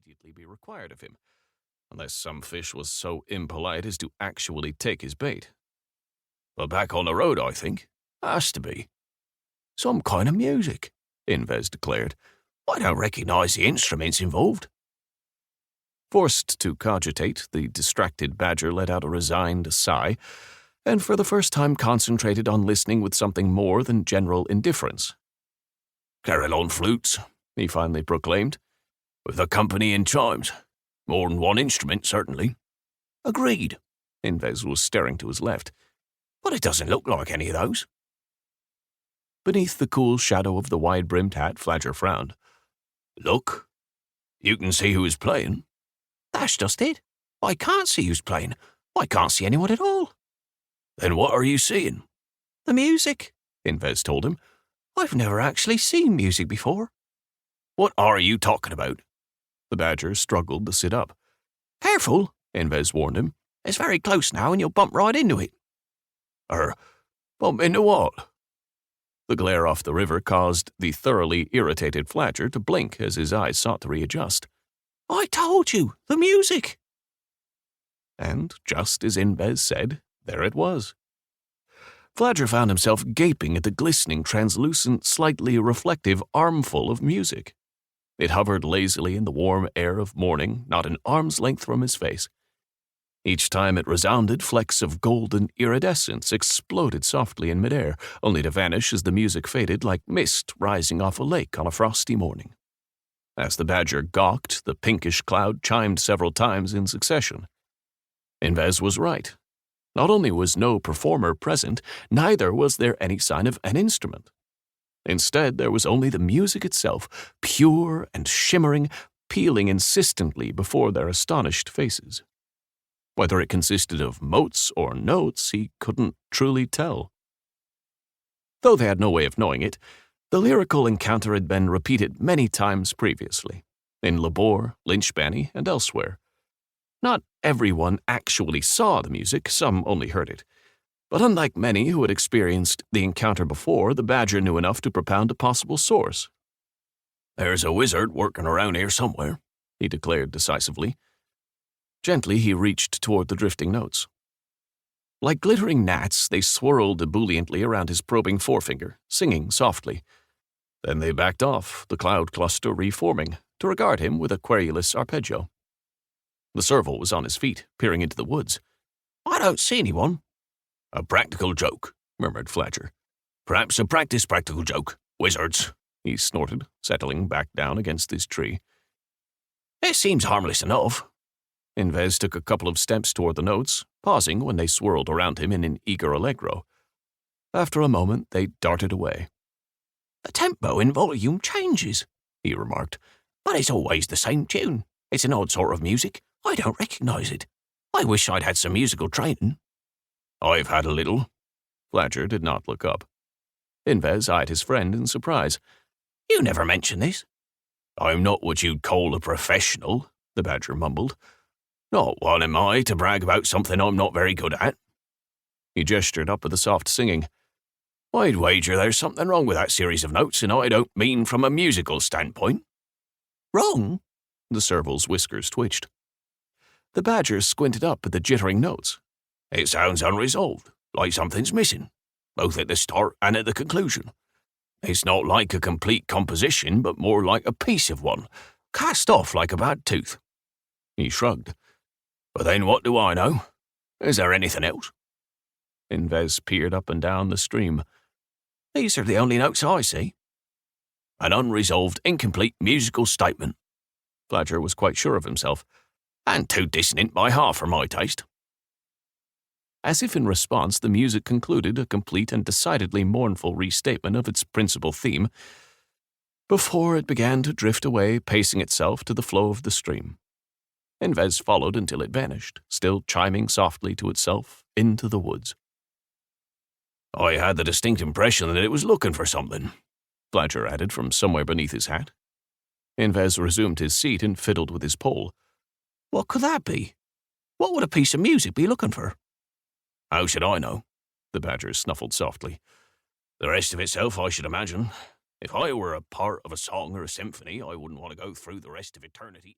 immediately be required of him, unless some fish was so impolite as to actually take his bait. "But back on the road, I think. Has to be. Some kind of music," Inves declared. "I don't recognize the instruments involved." Forced to cogitate, the distracted badger let out a resigned sigh, and for the first time concentrated on listening with something more than general indifference. "Carillon flutes," he finally proclaimed, "with accompanying chimes. More than one instrument, certainly." "Agreed." Inves was staring to his left. "But it doesn't look like any of those." Beneath the cool shadow of the wide-brimmed hat, Flagger frowned. "Look. You can see who is playing." "That's just it. I can't see who's playing. I can't see anyone at all." "Then what are you seeing?" "The music," Inves told him. "I've never actually seen music before." "What are you talking about?" The badger struggled to sit up. "Careful," Inves warned him. "It's very close now and you'll bump right into it." Bump into what?" The glare off the river caused the thoroughly irritated Flagger to blink as his eyes sought to readjust. "I told you, the music!" And, just as Inves said, there it was. Flagger found himself gaping at the glistening, translucent, slightly reflective armful of music. It hovered lazily in the warm air of morning, not an arm's length from his face. Each time it resounded, flecks of golden iridescence exploded softly in midair, only to vanish as the music faded like mist rising off a lake on a frosty morning. As the badger gawked, the pinkish cloud chimed several times in succession. Inves was right. Not only was no performer present, neither was there any sign of an instrument. Instead, there was only the music itself, pure and shimmering, pealing insistently before their astonished faces. Whether it consisted of motes or notes, he couldn't truly tell. Though they had no way of knowing it, the lyrical encounter had been repeated many times previously, in Labor, Lynchbanny, and elsewhere. Not everyone actually saw the music, some only heard it. But unlike many who had experienced the encounter before, the badger knew enough to propound a possible source. "There's a wizard working around here somewhere," he declared decisively. Gently, he reached toward the drifting notes. Like glittering gnats, they swirled ebulliently around his probing forefinger, singing softly. Then they backed off, the cloud cluster reforming, to regard him with a querulous arpeggio. The serval was on his feet, peering into the woods. "I don't see anyone." "A practical joke," murmured Flagger. "Perhaps a practical joke. Wizards," he snorted, settling back down against his tree. "It seems harmless enough." Inves took a couple of steps toward the notes, pausing when they swirled around him in an eager allegro. After a moment, they darted away. "The tempo and volume changes," he remarked, "but it's always the same tune. It's an odd sort of music. I don't recognize it. I wish I'd had some musical training." "I've had a little." Flagger did not look up. Inves eyed his friend in surprise. "You never mentioned this." "I'm not what you'd call a professional," the badger mumbled. "Not one am I to brag about something I'm not very good at." He gestured up at the soft singing. "I'd wager there's something wrong with that series of notes, and I don't mean from a musical standpoint." "Wrong?" The serval's whiskers twitched. The badger squinted up at the jittering notes. "It sounds unresolved, like something's missing, both at the start and at the conclusion. It's not like a complete composition, but more like a piece of one, cast off like a bad tooth." He shrugged. "But then what do I know? Is there anything else?" Inves peered up and down the stream. "These are the only notes I see." "An unresolved, incomplete musical statement." Flagger was quite sure of himself. "And too dissonant by half for my taste." As if in response, the music concluded a complete and decidedly mournful restatement of its principal theme, before it began to drift away, pacing itself to the flow of the stream. Inves followed until it vanished, still chiming softly to itself into the woods. "I had the distinct impression that it was looking for something," Flagger added from somewhere beneath his hat. Inves resumed his seat and fiddled with his pole. "What could that be? What would a piece of music be looking for?" "How should I know?" The badger snuffled softly. "The rest of itself, I should imagine. If I were a part of a song or a symphony, I wouldn't want to go through the rest of eternity